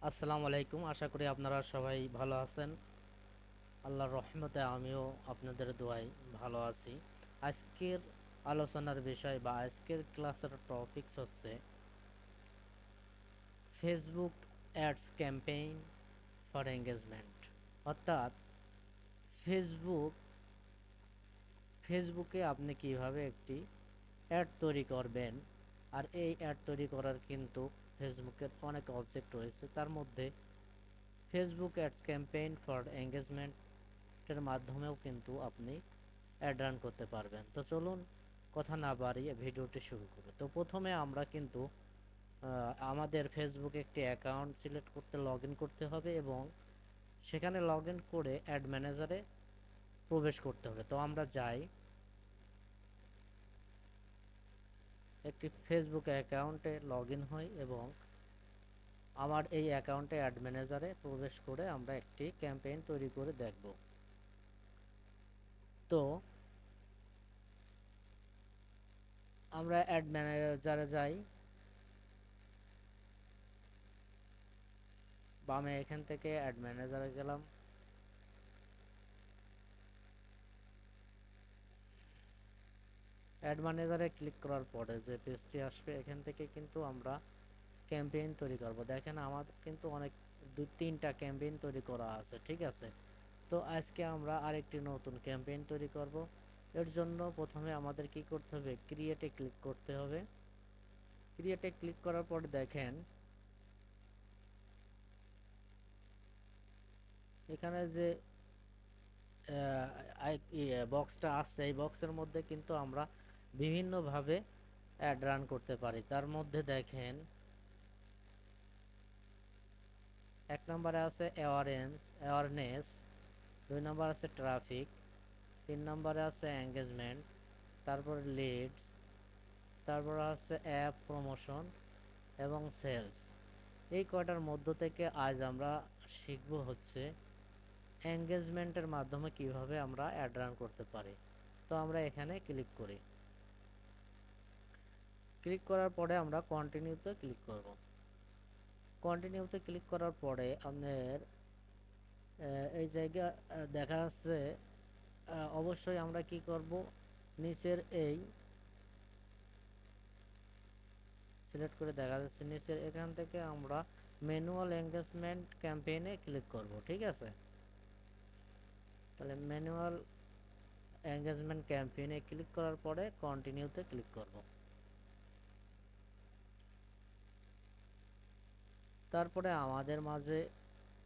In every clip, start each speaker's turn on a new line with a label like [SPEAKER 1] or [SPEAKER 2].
[SPEAKER 1] আসসালামু আলাইকুম। আশা করি আপনারা সবাই ভালো আছেন। আল্লাহর রহমতে আমিও আপনাদের দোয়ায় ভালো আছি। আজকের আলোচনার বিষয় বা আজকের ক্লাসের টপিকস হচ্ছে Facebook ads campaign for engagement. অর্থাৎ ফেসবুক ফেসবুকে আপনি কিভাবে একটি অ্যাড তৈরি করবেন। আর এই অ্যাড তৈরি করার কিন্তু ফেসবুকের অনেক অবজেক্ট রয়েছে। তার মধ্যে ফেসবুক অ্যাডস ক্যাম্পেইন ফর এঙ্গেজমেন্টের মাধ্যমেও কিন্তু আপনি অ্যাড রান করতে পারবেন। তো চলুন কথা না বাড়িয়ে ভিডিওটি শুরু করি। তো প্রথমে আমরা কিন্তু আমাদের ফেসবুকে একটি অ্যাকাউন্ট সিলেক্ট করতে লগ ইন করতে হবে এবং সেখানে লগ ইন করে অ্যাড ম্যানেজারে প্রবেশ করতে হবে। তো আমরা যাই, একটি ফেসবুক অ্যাকাউন্টে লগ ইন হই এবং আমার এই অ্যাকাউন্টে অ্যাড ম্যানেজারে প্রবেশ করে আমরা একটি ক্যাম্পেইন তৈরি করে দেখব। তো আমরা অ্যাড ম্যানেজারে যাই, বামে এখান থেকে অ্যাড ম্যানেজারে গেলাম। অ্যাড ম্যানেজারে ক্লিক করার পরে যে পেজটি আসবে এখান থেকে কিন্তু আমরা ক্যাম্পেইন তৈরি করব। দেখেন আমাদের কিন্তু অনেক 2-3টা ক্যাম্পেইন তৈরি করা আছে, ঠিক আছে। তো আজকে আমরা আরেকটি নতুন ক্যাম্পেইন তৈরি করব। এর জন্য প্রথমে আমাদের কি করতে হবে, ক্রিয়েটে ক্লিক করতে হবে। ক্রিয়েটে ক্লিক করার পর দেখেন এখানে যে বক্সটা আসছে এই বক্সের মধ্যে কিন্তু আমরা বিভিন্নভাবে অ্যাড রান করতে পারি। তার মধ্যে দেখেন 1 নম্বরে আছে অ্যাওয়ারনেস, 2 নম্বর আছে ট্রাফিক, 3 নম্বরে আছে এঙ্গেজমেন্ট, তারপর লিডস, তারপর আছে অ্যাপ প্রমোশন এবং সেলস। এই কয়টার মধ্য থেকে আজ আমরা শিখব হচ্ছে এঙ্গেজমেন্টের মাধ্যমে কিভাবে আমরা অ্যাড রান করতে পারি। তো আমরা এখানে ক্লিক করি। ক্লিক করার পরে আমরা কন্টিনিউতে ক্লিক করব। কন্টিনিউতে ক্লিক করার পরে আপনার এই জায়গা দেখা যাচ্ছে, অবশ্যই আমরা কি করব, নিচের এই সিলেক্ট করে দেখা যাচ্ছে নিচের এখান থেকে আমরা ম্যানুয়াল এঙ্গেজমেন্ট ক্যাম্পেইনে ক্লিক করব, ঠিক আছে। তাহলে ম্যানুয়াল এঙ্গেজমেন্ট ক্যাম্পেইনে ক্লিক করার পরে কন্টিনিউতে ক্লিক করব। তারপরে আমাদের মাঝে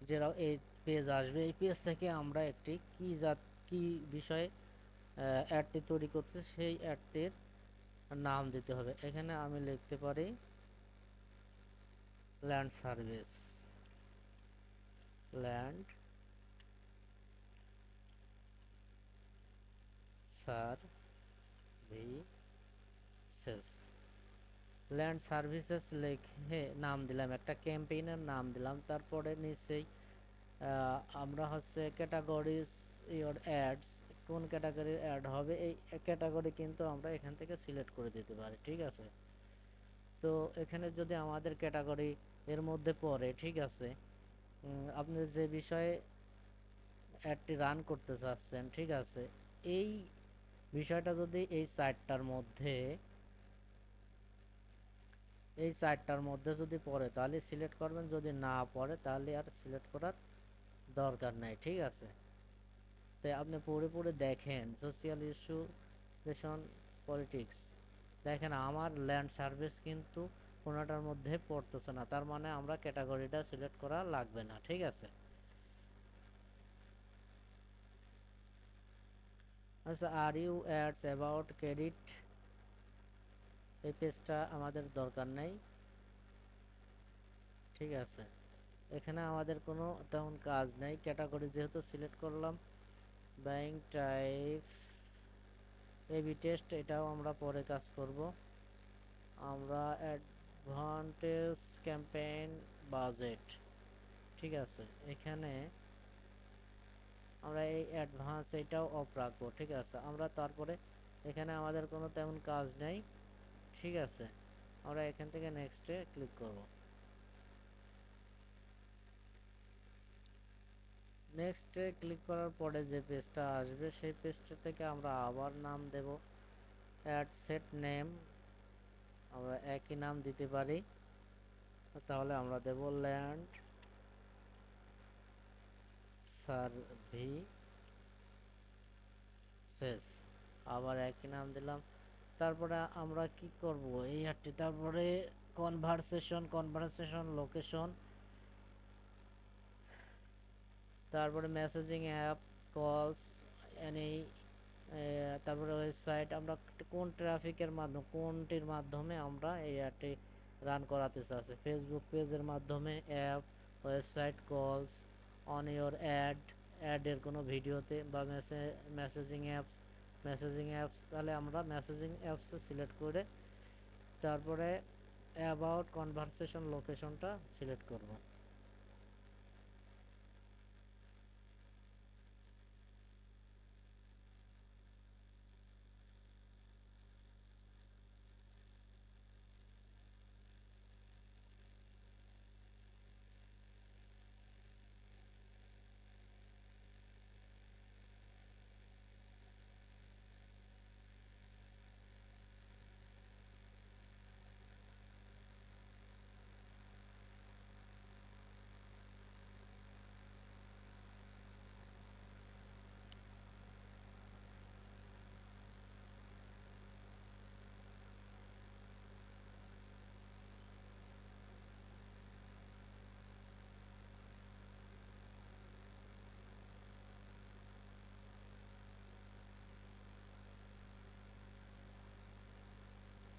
[SPEAKER 1] যেটা এই পেজ আসবে, এই পেজ থেকে আমরা একটি কি বিষয়ে অ্যাডটি তৈরি করতে সেই অ্যাডটির নাম দিতে হবে। এখানে আমি লিখতে পারি land service, land services. Land services লিখে নাম দিলাম, একটা ক্যাম্পেইনের নাম দিলাম। তারপরে নিচেই আমরা হচ্ছে ক্যাটাগরিজ ইওর অ্যাডস, কোন ক্যাটাগরির অ্যাড হবে এই ক্যাটাগরি কিন্তু আমরা এখান থেকে সিলেক্ট করে দিতে পারি, ঠিক আছে। তো এখানে যদি আমাদের ক্যাটাগরি এর মধ্যে পড়ে, ঠিক আছে, আপনি যে বিষয়ে অ্যাডটি রান করতে চাচ্ছেন, ঠিক আছে, এই বিষয়টা যদি এই চারটার মধ্যে যদি পড়ে তাহলে সিলেক্ট করবেন, যদি না পড়ে তাহলে আর সিলেক্ট করার দরকার নাই, ঠিক আছে। তাই আপনি পুরোপুরি দেখেন সোশিয়াল ইস্যু, রেশন, পলিটিক্স, দেখেন আমার ল্যান্ড সার্ভিস কিন্তু কোনোটার মধ্যে পড়তেছে না, তার মানে আমরা ক্যাটাগরিটা সিলেক্ট করা লাগবে না, ঠিক আছে। আচ্ছা, আর ইউ অ্যাডস অ্যাবাউট ক্রেডিট, এই পেজটা আমাদের দরকার নেই, ঠিক আছে। এখানে আমাদের কোনো তেমন কাজ নেই, ক্যাটাগরি যেহেতু সিলেক্ট করলাম। ব্যাংক টাইপ, এবি টেস্ট, এটাও আমরা পরে কাজ করব। আমরা অ্যাডভান্টেজ ক্যাম্পেইন বাজেট, ঠিক আছে, এখানে আমরা এই অ্যাডভান্স এটাও অফ রাখবো, ঠিক আছে। আমরা তারপরে এখানে আমাদের কোনো তেমন কাজ নেই, ঠিক আছে। আমরা এখান থেকে নেক্সটে ক্লিক করব। নেক্সটে ক্লিক করার পরে যে পেজটা আসবে সেই পেজটা থেকে আমরা আবার নাম দেব, অ্যাড সেট নেম, আমরা একই নাম দিতে পারি। তাহলে আমরা দেব ল্যান্ড সার্ভিসেস, আবার একই নাম দিলাম। তারপরে আমরা কি করব এই হাটটি, তারপরে কনভারসেশন লোকেশন, তারপরে মেসেজিং অ্যাপ, কলস, এনি, তারপরে ওয়েবসাইট, আমরা কোন ট্রাফিকের মাধ্যমে, কোনটির মাধ্যমে আমরা এই অ্যাডটি রান করাতে চাচ্ছি, ফেসবুক পেজের মাধ্যমে, অ্যাপ, ওয়েবসাইট, কলস, অন ইওর অ্যাডের কোনো ভিডিওতে, বা মেসেজিং অ্যাপস, তাহলে আমরা মেসেজিং অ্যাপসে সিলেক্ট করে তারপরে অ্যাবাউট কনভারসেশন লোকেশনটা সিলেক্ট করব।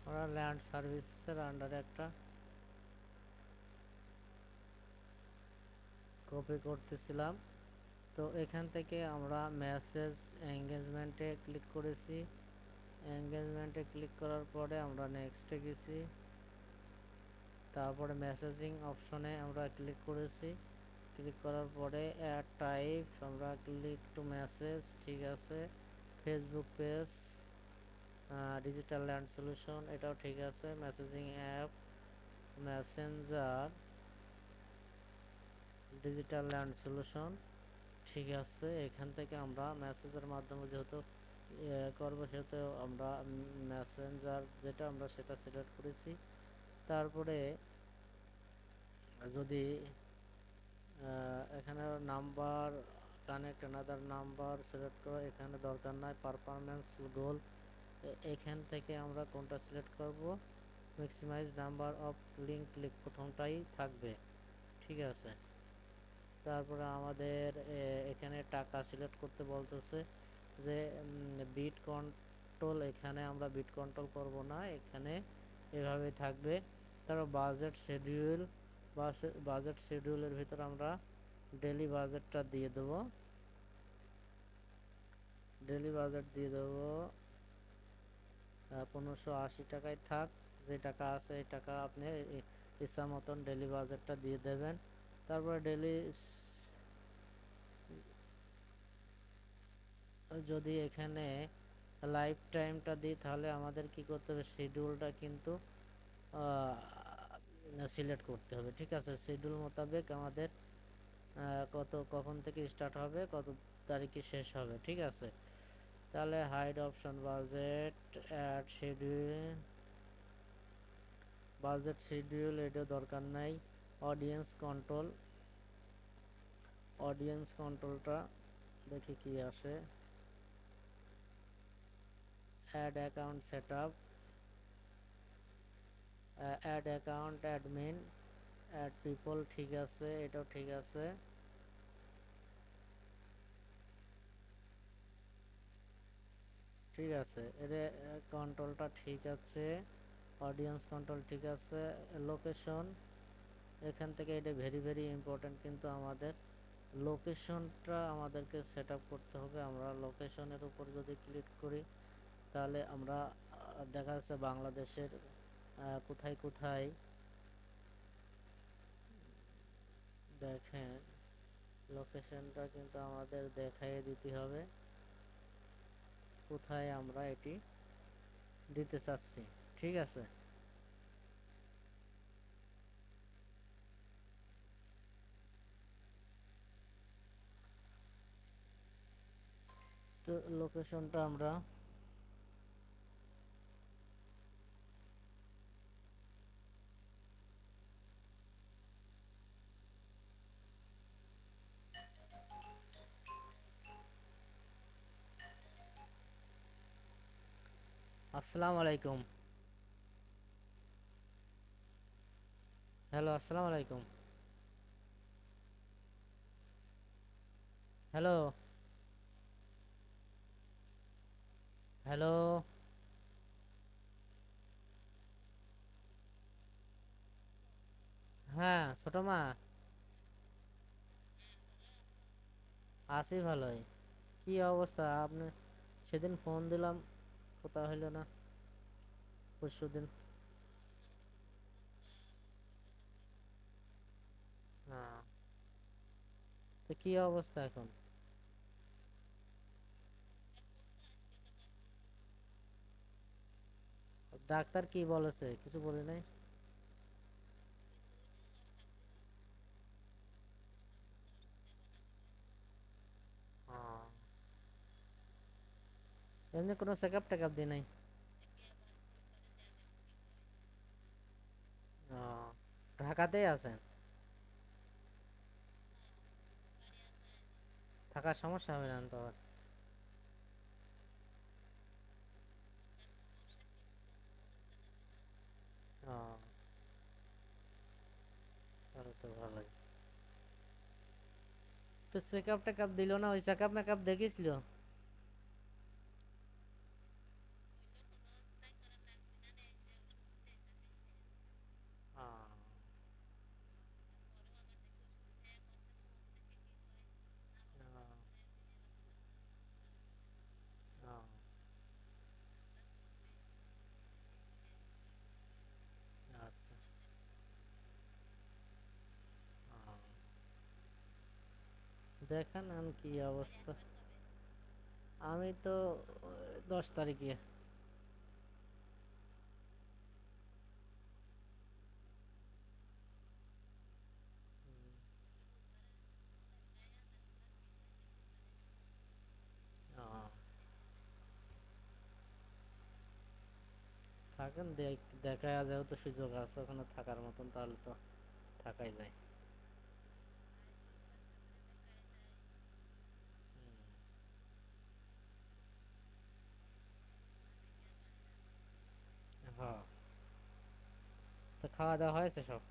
[SPEAKER 1] আমরা ল্যান্ড সার্ভিসেসের আন্ডারে একটা কপি করতেছিলাম। তো এখান থেকে আমরা মেসেজ এঙ্গেজমেন্টে ক্লিক করেছি, এঙ্গেজমেন্টে ক্লিক করার পরে আমরা নেক্সটে গেছি, তারপরে মেসেজিং অপশনে আমরা ক্লিক করেছি, ক্লিক করার পরে অ্যাড টাইপ আমরা ক্লিক টু মেসেজ, ঠিক আছে, Facebook page, digital land solution, এটাও ঠিক আছে, messaging app, Messenger, digital land solution, ঠিক আছে। এখান থেকে আমরা মেসেজের মাধ্যমে যেহেতু করবো সেহেতু আমরা মেসেঞ্জার যেটা আমরা সেটা সিলেক্ট করেছি। তারপরে যদি এখানে number, connect another number select করা এখানে দরকার নাই, পারফরমেন্স গোল, এখান থেকে আমরা কোনটা সিলেক্ট করব, ম্যাক্সিমাইজ নাম্বার অফ লিঙ্ক প্রথমটাই থাকবে, ঠিক আছে। তারপরে আমাদের এখানে টাকা সিলেক্ট করতে বলতেছে যে বিট কন্ট্রোল, এখানে আমরা বিট কন্ট্রোল করব না, এখানে এভাবে থাকবে। তারপর বাজেট শিডিউলের ভিতর আমরা ডেলি বাজেটটা দিয়ে দেবো, ডেলি বাজেট দিয়ে দেবো 1580 টাকায় থাক, যে টাকা আছে এই টাকা আপনি ইচ্ছা মতন ডেলি বাজেটটা দিয়ে দেবেন। তারপরে ডেলি যদি এখানে লাইফ টাইমটা দিই তাহলে আমাদের কি করতে হবে, শিডিউলটা কিন্তু সিলেক্ট করতে হবে, ঠিক আছে। শিডিউল মোতাবেক আমাদের কখন থেকে স্টার্ট হবে, কত তারিখে শেষ হবে, ঠিক আছে। তাহলে হাইড অপশন বাজেট শিডিউল এটা দরকার নাই। অডিয়েন্স কন্ট্রোলটা দেখি কি আসে, ad account setup, ad account admin, add people, ঠিক আছে, এটাও ঠিক আছে। ঠিক আছে, এর কন্ট্রোলটা ঠিক আছে, অডিয়েন্স কন্ট্রোল ঠিক আছে। লোকেশন, এখান থেকে এটা ভেরি ভেরি ইম্পর্টেন্ট, কিন্তু আমাদের লোকেশনটা আমাদেরকে সেট আপ করতে হবে। আমরা লোকেশনের উপর যদি ক্লিক করি তাহলে আমরা দেখা যাচ্ছে বাংলাদেশের কোথায় কোথায়, দেখেন লোকেশনটা কিন্তু আমাদের দেখাই দিতে হবে কোথায় আমরা এটি দিতে চাচ্ছি, ঠিক আছে। লোকেশনটা আমরা আসসালামু আলাইকুম। হ্যালো, আসসালামু আলাইকুম। Hello, hello. হ্যাঁ, ছোট মা। আছি ভালোই। কি অবস্থা আপনি? সেদিন ফোন দিলাম, কথা হইল না। পরশুদিন। হ্যাঁ। তো কি অবস্থা এখন? ডাক্তার কি বলেছে? কিছু বলে নাই? হ্যাঁ। এমনি কোনো চেকআপ টেকআপ দি নাই? ও, ঢাকাতেই আছেন? থাকার সমস্যা হবে না তো আবার? ও, তাহলে তো ভালোই। তো চেকআপ টেকআপ দিল না? ওই চেকআপ মেকআপ দেখিয়েছিল? ও, ও, ও, আচ্ছা। ও, দেখেন আমি কি অবস্থা। আমি তো 10 তারিখে। ও, থাকেন, দেখা যেহেতু সুযোগ আছে ওখানে থাকার মতন, তাহলে তো থাকাই যায়। হ্যাঁ। তো খাওয়া দাওয়া হয়েছে সব?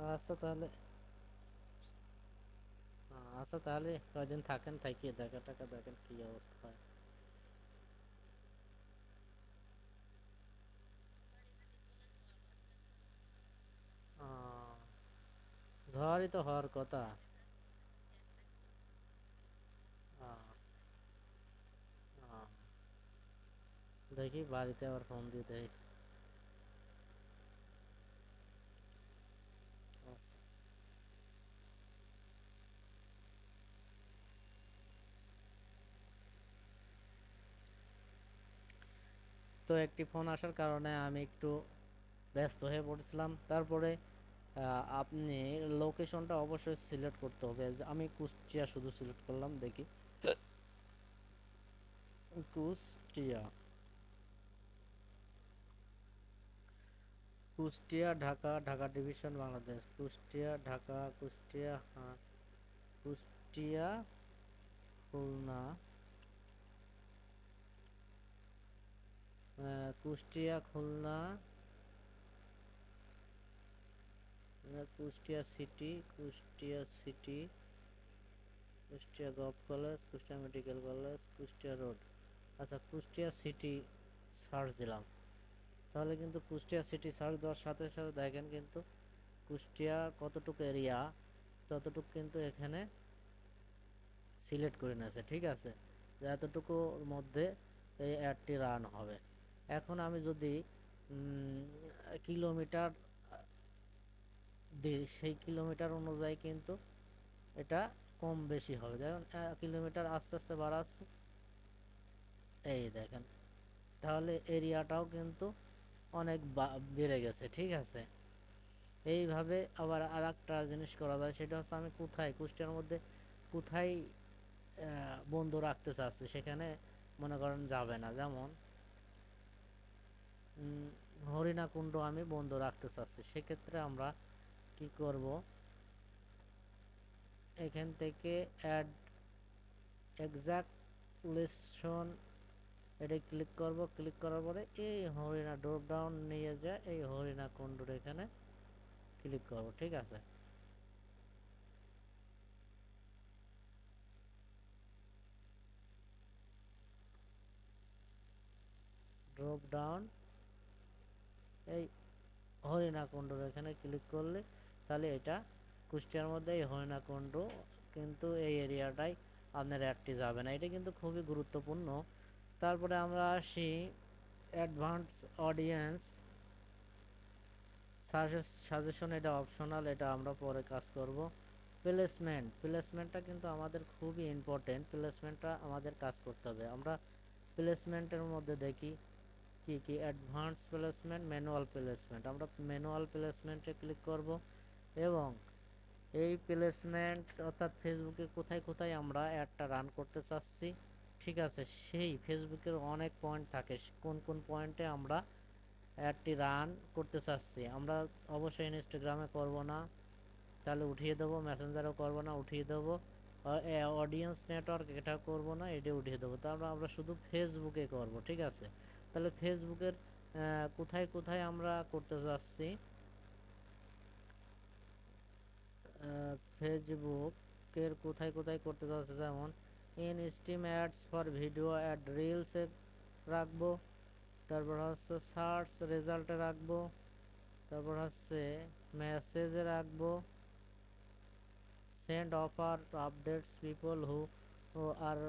[SPEAKER 1] আচ্ছা তাহলে। আচ্ছা তাহলে কয়দিন থাকেন, থাকিয়ে দেখা টাকা দেখেন কি অবস্থা হয়। আহ, ঝড়ই তো হওয়ার কথা। আহ, আহ, দেখি বাড়িতে আবার ফোন দিয়ে দেখি। আচ্ছা। তো একটি ফোন আসার কারণে আমি একটু ব্যস্ত হয়ে পড়েছিলাম। তারপরে আপনি লোকেশনটা অবশ্যই সিলেক্ট করতে হবে। আমি কুষ্টিয়া শুধু সিলেক্ট করলাম, দেখি। কুষ্টিয়া, কুষ্টিয়া ঢাকা, ঢাকা ডিভিশন বাংলাদেশ। কুষ্টিয়া ঢাকা, কুষ্টিয়া, হ্যাঁ। Kushtia, Khulna, Kushtia, Khulna, Kushtia city, Kushtia city, Kushtia gov college, Kushtia medical college, Kushtia road. আচ্ছা, কুষ্টিয়া সিটি সার্চ দিলাম। তাহলে কিন্তু কুষ্টিয়া সিটি সার্চ দেওয়ার সাথে সাথে দেখেন কিন্তু কুষ্টিয়া কতটুকু এরিয়া, ততটুকু কিন্তু এখানে সিলেক্ট করে নিয়েছে। ঠিক আছে, যে এতটুকুর মধ্যে এই অ্যাডটি রান হবে। এখন আমি যদি কিলোমিটার দিই, সেই কিলোমিটার অনুযায়ী কিন্তু এটা কম বেশি হবে। দেখুন, কিলোমিটার আস্তে আস্তে বাড়াচ্ছে। এই দেখেন, তাহলে এরিয়াটাও কিন্তু অনেক বেড়ে গেছে। ঠিক আছে, এইভাবে আবার আর একটা জিনিস করা যায়, সেটা হচ্ছে আমি কোথায় কুষ্টিয়ার মধ্যে কোথায় বন্ধ রাখতে চাচ্ছি সেখানে মনে করেন যাবে না। যেমন হরিণাকুণ্ড আমি বন্ধ রাখতে চাচ্ছি, সেক্ষেত্রে আমরা কি করব, এখান থেকে অ্যাড এক্সাক্ট লোকেশন এটা ক্লিক করব। ক্লিক করার পরে এই হরিণা ড্রপ ডাউন নিয়ে যায় এই হরিণাকুণ্ডুর এখানে ক্লিক করব। ঠিক আছে, ড্রপ ডাউন এই হরিণাকুণ্ডুর এখানে ক্লিক করলে তাহলে এটা কুষ্টিয়ার মধ্যে এই হরিণাকুণ্ড, কিন্তু এই এরিয়াটাই আপনার অ্যাডটি যাবে না। এটা কিন্তু খুবই গুরুত্বপূর্ণ। তারপরে আমরা আসি অ্যাডভান্স অডিয়েন্স সাজেশন, এটা অপশনাল, এটা আমরা পরে কাজ করব। প্লেসমেন্টটা কিন্তু আমাদের খুবই ইম্পর্টেন্ট, প্লেসমেন্টটা আমাদের কাজ করতে হবে। আমরা প্লেসমেন্টের মধ্যে দেখি কি কি, অ্যাডভান্স প্লেসমেন্ট, ম্যানুয়াল প্লেসমেন্ট। আমরা ম্যানুয়াল প্লেসমেন্টে ক্লিক করব এবং এই প্লেসমেন্ট অর্থাৎ ফেসবুকে কোথায় কোথায় আমরা অ্যাডটা রান করতে চাচ্ছি, ঠিক আছে, সেই ফেসবুকের অনেক পয়েন্ট থাকে, কোন কোন পয়েন্টে আমরা অ্যাডটি রান করতে চাচ্ছি। আমরা অবশ্যই ইনস্টাগ্রামে করব না, তাহলে উঠিয়ে দেবো। মেসেঞ্জারও করব না, উঠিয়ে দেবো। অডিয়েন্স নেটওয়ার্ক এটা করব না, এটা উঠিয়ে দেবো। তারপর আমরা শুধু ফেসবুকে করব। ঠিক আছে, তাহলে ফেসবুকের কোথায় কোথায় আমরা করতে যাচ্ছি, ফেসবুকের কোথায় কোথায় করতে যাচ্ছে, যেমন in stream ads for video ad রিলসে রাখবো, তারপর হচ্ছে সার্চ রেজাল্টে রাখবো, তারপর হচ্ছে মেসেজে রাখবো, send offer updates people who are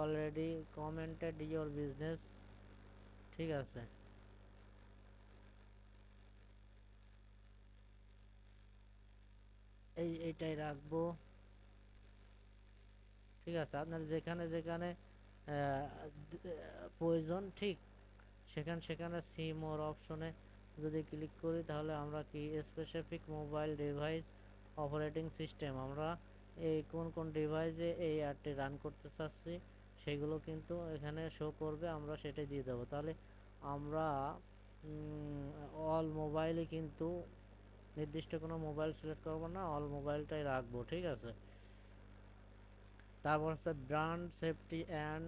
[SPEAKER 1] already commented your business. ঠিক আছে, এইটাই রাখবো। ঠিক আছে, আপনার যেখানে যেখানে প্রয়োজন, ঠিক সেখানে সেখানে সি মোর অপশনে যদি ক্লিক করি তাহলে আমরা কি specific mobile device operating system, আমরা এই কোন কোন ডিভাইসে এই অ্যাডটি রান করতে চাচ্ছি সেগুলো কিন্তু এখানে শো করবে, আমরা সেটাই দিয়ে দেবো। তাহলে আমরা অল মোবাইলে কিন্তু নির্দিষ্ট কোনো মোবাইল সিলেক্ট করবো না, অল মোবাইলটাই রাখবো। ঠিক আছে, তারপর হচ্ছে ব্র্যান্ড সেফটি অ্যান্ড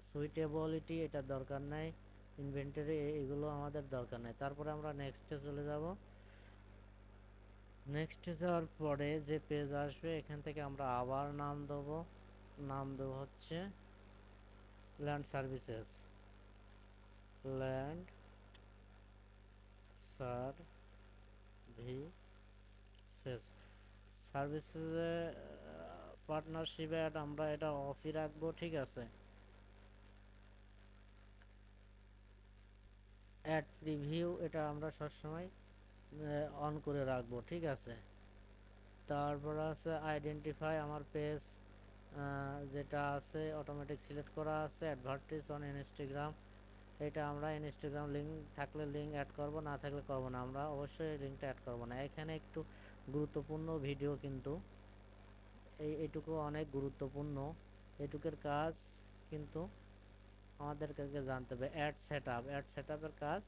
[SPEAKER 1] সুইটেবিলিটি, এটা দরকার নাই। ইনভেন্টরি এগুলো আমাদের দরকার নেই। তারপরে আমরা নেক্সটে চলে যাব। নেক্সটে যাওয়ার পরে যে পেজ আসবে এখান থেকে আমরা আবার নাম দেবো হচ্ছে ল্যান্ড সার্ভিসেস, ল্যান্ড সার্ভিসেস। সার্ভিসেসে পার্টনারশিপ অ্যাড আমরা এটা অফই রাখবো। ঠিক আছে, অ্যাড প্রিভিউ এটা আমরা সবসময় অন করে রাখবো। ঠিক আছে, তারপর আছে আইডেন্টিফাই আমার পেজ, যেটা আছে অটোমেটিক সিলেক্ট করা আছে। অ্যাডভার্টাইজ অন ইনস্টাগ্রাম, এটা আমরা ইনস্টাগ্রাম লিঙ্ক থাকলে লিঙ্ক অ্যাড করব, না থাকলে করব না, আমরা অবশ্যই লিঙ্কটা অ্যাড করব না। এখানে একটু গুরুত্বপূর্ণ ভিডিও কিন্তু এইটুকু অনেক গুরুত্বপূর্ণ, এইটুকের কাজ কিন্তু আমাদেরকে জানতে হবে। অ্যাড সেট আপের কাজ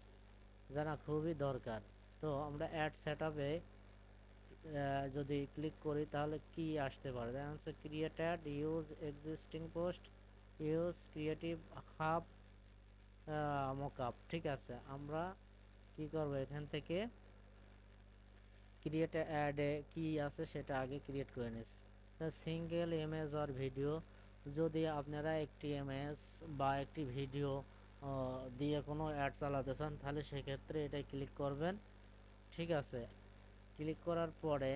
[SPEAKER 1] জানা খুবই দরকার। তো আমরা অ্যাড সেট আপে যদি ক্লিক করি তাহলে কি আসতে পারে, দেখা যাচ্ছে created, use existing post, use creative hub mockup. ঠিক আছে, আমরা কি করব, এখান থেকে ক্রিয়েট অ্যাডে কি আছে সেটা আগে ক্রিয়েট করে নিস। সিঙ্গেল ইমেজ আর ভিডিও, যদি আপনারা একটি ইমেজ বা একটি ভিডিও দিয়ে কোনো অ্যাড চালাতে চান তাহলে সেক্ষেত্রে এটাই ক্লিক করবেন। ঠিক আছে, ক্লিক করার পরে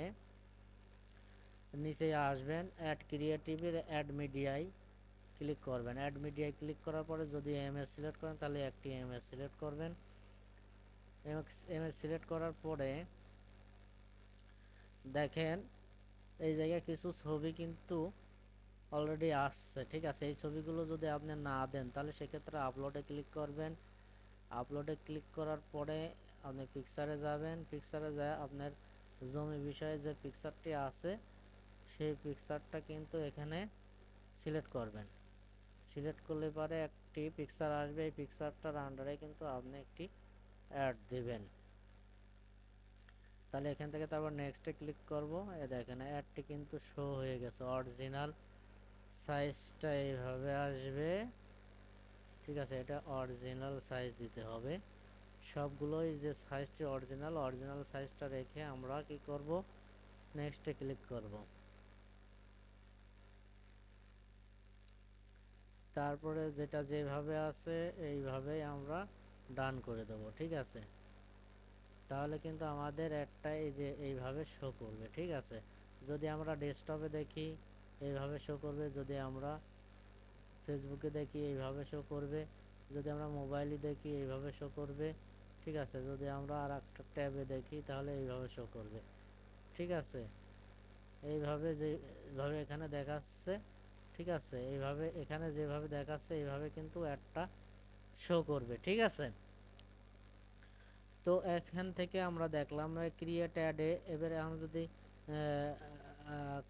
[SPEAKER 1] নিচে আসবেন অ্যাড ক্রিয়েটিভের অ্যাড মিডিয়ায় ক্লিক করবেন। অ্যাড মিডিয়ায় ক্লিক করার পরে যদি এমএস সিলেক্ট করেন তাহলে একটি এমএস সিলেক্ট করবেন। এমএস সিলেক্ট করার পরে দেখেন এই জায়গায় কিছু ছবি কিন্তু অলরেডি আসছে। ঠিক আছে, এই ছবিগুলো যদি আপনি না দেন তাহলে সেক্ষেত্রে আপলোডে ক্লিক করবেন। আপলোডে ক্লিক করার পরে আপনি পিকচারে যাবেন, পিকচারে যায় আপনার জমি বিষয়ে যে পিকচারটি আছে সেই পিকচারটা কিন্তু এখানে সিলেক্ট করবেন। সিলেক্ট করলে পরে একটি পিকচার আসবে, এই পিকচারটার আন্ডারে কিন্তু আপনি একটি অ্যাড দিবেন। তাহলে এখান থেকে তারপর নেক্সটে ক্লিক করব। এ দেখেন অ্যাডটি কিন্তু শো হয়ে গেছে। অরিজিনাল সাইজটা এইভাবে আসবে, ঠিক আছে। এটা অরিজিনাল সাইজ দিতে হবে সবগুলোই, যে সাইজটি অরিজিনাল সাইজটা রেখে আমরা কি করব, নেক্সটে ক্লিক করব। তারপরে যেটা যেভাবে আছে এইভাবেই আমরা ডান করে দেব, ঠিক আছে। তাহলে কিন্তু আমাদের একটা এই যে এইভাবে শো করবে, ঠিক আছে। যদি আমরা ডেস্কটপে দেখি এইভাবে শো করবে, যদি আমরা ফেসবুকে দেখি এইভাবে শো করবে, যদি আমরা মোবাইলে দেখি এইভাবে শো করবে, ঠিক আছে। যদি আমরা আর একটা ট্যাবে দেখি তাহলে এইভাবে শো করবে, ঠিক আছে। এইভাবে যেভাবে এখানে দেখাচ্ছে, ঠিক আছে, এইভাবে এখানে যেভাবে দেখাচ্ছে এইভাবে কিন্তু একটা শো করবে, ঠিক আছে। তো এখান থেকে আমরা দেখলাম ক্রিয়েট অ্যাডে, এবারে আমরা যদি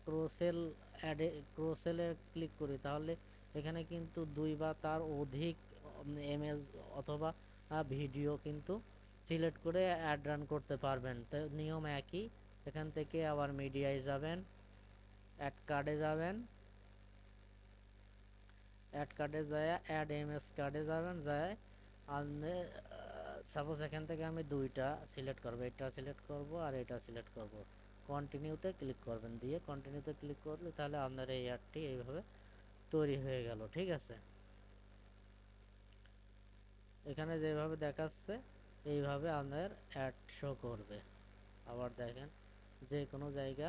[SPEAKER 1] ক্রোসেল অ্যাডে ক্রোসেলে ক্লিক করি তাহলে এখানে কিন্তু 2 বা তার অধিক ইমেজ অথবা ভিডিও কিন্তু সিলেক্ট করে অ্যাড রান করতে পারবেন। তো নিয়ম একই, এখান থেকে আবার মিডিয়ায় যাবেন, অ্যাড কার্ডে যাবেন, অ্যাড কার্ডে যায় অ্যাড এমএস কার্ডে যাবেন, যায় আপনি সাপোজ এখান থেকে আমি দুইটা সিলেক্ট করব, এটা সিলেক্ট করব আর এটা সিলেক্ট করব, কন্টিনিউতে ক্লিক করবেন, দিয়ে কন্টিনিউতে ক্লিক করলে তাহলে আপনার এই অ্যাডটি এইভাবে তৈরি হয়ে গেল, ঠিক আছে। এখানে যেভাবে দেখাচ্ছে এইভাবে আপনার অ্যাড শো করবে। আবার দেখেন যে কোনো জায়গা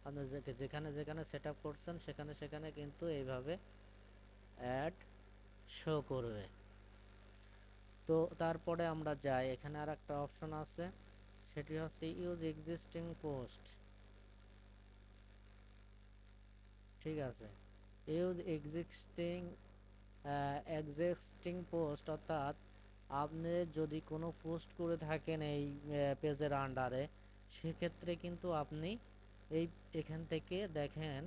[SPEAKER 1] আপনি যেখানে যেখানে সেট আপ করছেন সেখানে সেখানে কিন্তু এইভাবে অ্যাড শো করবে। তো তারপরে আমরা যাই, এখানে আর একটা অপশন আছে, সেটি হচ্ছে ইউজ এক্সিস্টিং পোস্ট, ঠিক আছে। ইউজ এক্সিস্টিং পোস্ট অর্থাৎ আপনি যদি কোনো পোস্ট করে থাকেন এই পেজের আন্ডারে, সেক্ষেত্রে কিন্তু আপনি এই এখান থেকে দেখেন,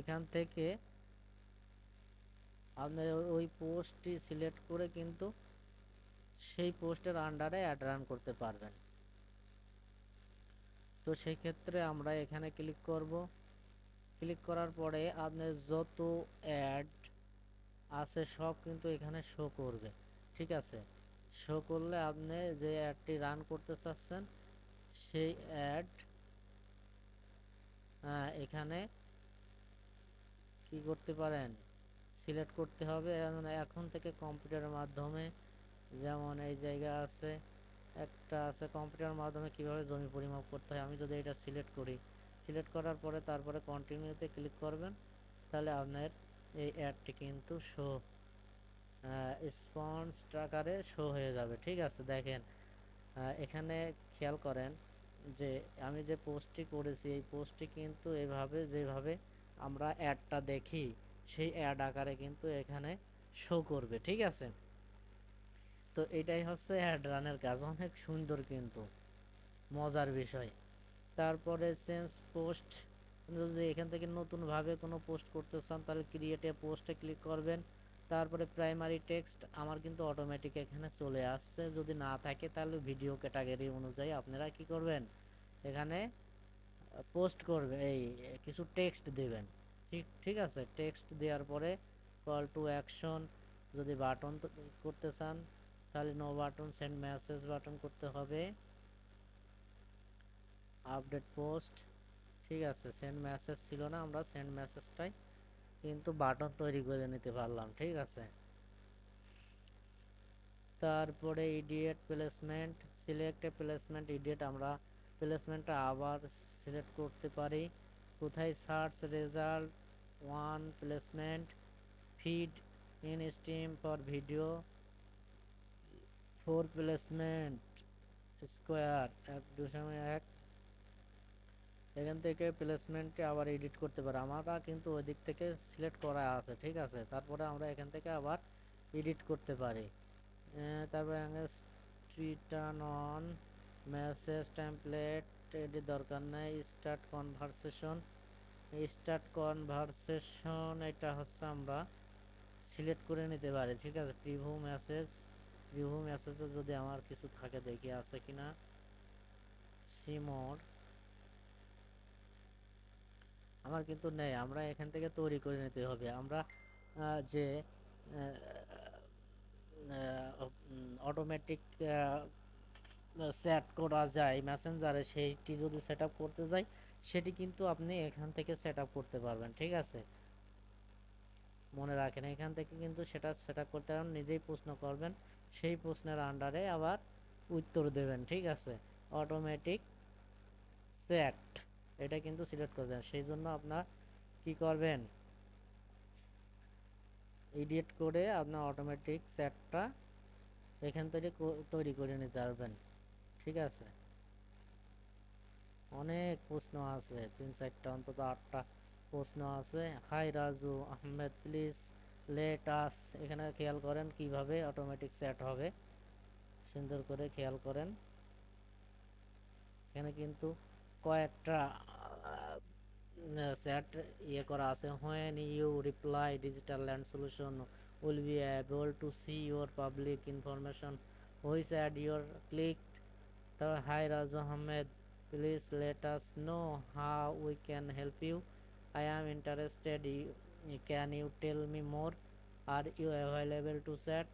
[SPEAKER 1] এখান থেকে আপনি ওই পোস্টটি সিলেক্ট করে কিন্তু সেই পোস্টের আন্ডারে অ্যাড রান করতে পারবেন। তো সেই ক্ষেত্রে আমরা এখানে ক্লিক করব। ক্লিক করার পরে আপনার যত অ্যাড আছে সব কিন্তু এখানে শো করবে, ঠিক আছে। শো করলে আপনি যে অ্যাডটি রান করতে চাচ্ছেন সেই অ্যাড এখানে কি করতে পারেন, সিলেক্ট করতে হবে। এখন থেকে কম্পিউটারের মাধ্যমে, যেমন এই জায়গা আছে একটা আছে কম্পিউটারের মাধ্যমে কিভাবে জমি পরিমাপ করতে হয়, আমি যদি এটা সিলেক্ট করি, সিলেক্ট করার পরে তারপরে কন্টিনিউতে ক্লিক করবেন, তাহলে আপনার এই অ্যাডটি কিন্তু শো স্পন্স আকারে শো হয়ে যাবে, ঠিক আছে। দেখেন এখানে খেয়াল করেন যে আমি যে পোস্টটি করেছি এই পোস্টটি কিন্তু এভাবে যেভাবে আমরা অ্যাডটা দেখি সেই অ্যাড আকারে কিন্তু এখানে শো করবে, ঠিক আছে। তো এটাই হচ্ছে অ্যাড রানের কাজ, অনেক সুন্দর কিন্তু মজার বিষয়। তারপরে চেঞ্জ পোস্ট, যদি এখান থেকে নতুনভাবে কোনো পোস্ট করতে চান তাহলে ক্রিয়েট এ পোস্টে ক্লিক করবেন। তারপরে প্রাইমারি টেক্সট আমার কিন্তু অটোমেটিক এখানে চলে আসছে, যদি না থাকে তাহলে ভিডিও ক্যাটাগরি অনুযায়ী আপনারা কি করবেন, এখানে পোস্ট করবে এই কিছু টেক্সট দেবেন, ঠিক ঠিক আছে। টেক্সট দেওয়ার পরে কল টু অ্যাকশন, যদি বাটন করতে চান তাহলে no button, send message button করতে হবে, আপডেট পোস্ট, ঠিক আছে। সেন্ড মেসেজ ছিল না, আমরা সেন্ড মেসেজটাই কিন্তু বাটন তৈরি করে নিতে পারলাম, ঠিক আছে। তারপরে ইডিয়েট প্লেসমেন্ট, সিলেক্ট এ প্লেসমেন্ট ইডিয়েট, আমরা প্লেসমেন্টটা আবার সিলেক্ট করতে পারি। কোথায় search result, one placement, feed in stream for video, four placement square, এক দুশো এক, এখান থেকে প্লেসমেন্টকে আবার এডিট করতে পারে, আমরা কিন্তু ওই দিক থেকে সিলেক্ট করা আছে, ঠিক আছে। তারপরে আমরা এখান থেকে আবার এডিট করতে পারি। তারপরে রিটার্ন অন মেসেজ টেমপ্লেট, এটি দরকার নেই। স্টার্ট কনভারসেশন এটা হচ্ছে আমরা সিলেক্ট করে নিতে পারি, ঠিক আছে। প্রিভিউ মেসেজে যদি আমার কিছু থাকে দেখি আছে কিনা। সিমোর আমার কিন্তু নেই, আমরা এখান থেকে তৈরি করে নিতে হবে। আমরা যে অটোমেটিক সেট করা যায় মেসেঞ্জারে, সেইটি যদি সেট করতে যাই সেটি কিন্তু আপনি এখান থেকে সেট করতে পারবেন, ঠিক আছে। মনে রাখেন এখান থেকে কিন্তু সেটা সেট করতে পারবেন, নিজেই প্রশ্ন করবেন, সেই প্রশ্নের আন্ডারে আবার উত্তর দেবেন, ঠিক আছে। অটোমেটিক সেট এটা কিন্তু সিলেক্ট করে দেন। সেই জন্য আপনার কি করবেন, এডিট করে আপনার অটোমেটিক সেটটা এখান থেকে তৈরি করে নিতে পারবেন, ঠিক আছে। অনেক প্রশ্ন আছে, 3-4টা অন্তত 8টা প্রশ্ন আছে। Hi Raju Ahmed please let us, এখানে খেয়াল করেন কিভাবে অটোমেটিক সেট হবে, সুন্দর করে খেয়াল করেন। এখানে কিন্তু কয়েকটা সেট করা আছে। when you reply digital land solution will be able to see your public information which ad your click. তারপর hi Raju Ahmed please let us know how we can help you, I am interested, can you tell me more, are you available to chat,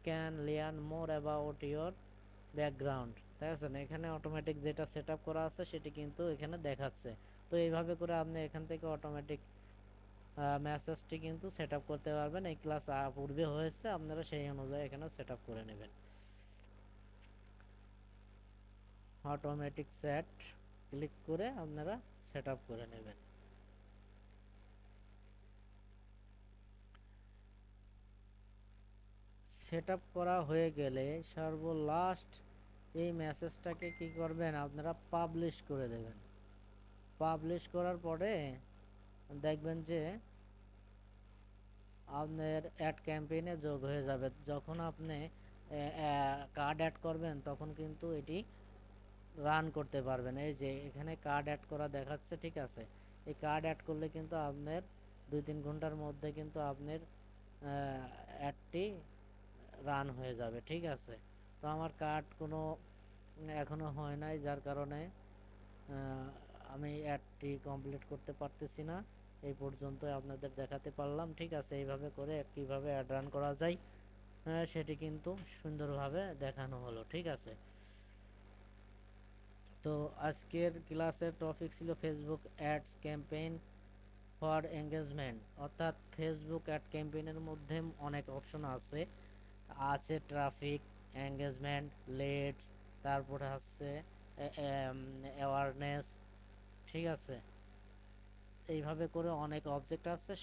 [SPEAKER 1] can learn more about your background. ঠিক আছে, এখানে automatic যেটা set করা আছে সেটি কিন্তু এখানে দেখাচ্ছে। তো এইভাবে করে আপনি এখান থেকে অটোমেটিক মেসেজটি কিন্তু সেট করতে পারবেন। এই ক্লাস পূর্বে হয়েছে, আপনারা সেই অনুযায়ী এখানে সেট করে নেবেন। অটোমেটিক সেট ক্লিক করে আপনারা সেট করে নেবেন। সেট করা হয়ে গেলে সর্বলাস্ট এই মেসেজটাকে কি করবেন, আপনারা পাবলিশ করে দেবেন। পাবলিশ করার পরে দেখবেন যে আপনার অ্যাড ক্যাম্পেইনে যোগ হয়ে যাবে। যখন আপনি কার্ড অ্যাড করবেন তখন কিন্তু এটি রান করতে পারবেন। এই যে এখানে কার্ড অ্যাড করা দেখাচ্ছে, ঠিক আছে। এই কার্ড অ্যাড করলে কিন্তু আপনার 2-3 ঘন্টার মধ্যে কিন্তু আপনার অ্যাডটি রান হয়ে যাবে, ঠিক আছে। তো আমার কার্ড কোনো এখনো হয় নাই, যার কারণে আমি অ্যাডটি কমপ্লিট করতে পারতেছি না। এই পর্যন্ত আপনাদের দেখাতে পারলাম, ঠিক আছে। এইভাবে করে কিভাবে অ্যাড রান করা যায় সেটি কিন্তু সুন্দরভাবে দেখানো হলো, ঠিক আছে। তো আজকের ক্লাসের টপিক ছিল Facebook ads campaign for engagement, অর্থাৎ ফেসবুক অ্যাড ক্যাম্পেইনের মধ্যে অনেক অপশন আছে ট্রাফিক, এঙ্গেজমেন্ট, লিডস, তারপরে হচ্ছে অ্যাওয়ারনেস, ঠিক আছে। এইভাবে করে অনেক অবজেক্ট আছে,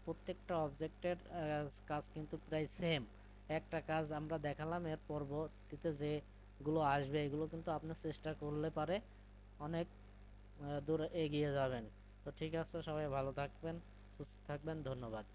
[SPEAKER 1] প্রত্যেকটা অবজেক্টের কাজ কিন্তু প্রায় সেম। একটা কাজ আমরা দেখালাম, এর পরবর্তীতে যেগুলো আসবে এগুলো কিন্তু আপনি চেষ্টা করলে পারে অনেক দূর এগিয়ে যাবেন। তো ঠিক আছে, সবাই ভালো থাকবেন, সুস্থ থাকবেন, ধন্যবাদ।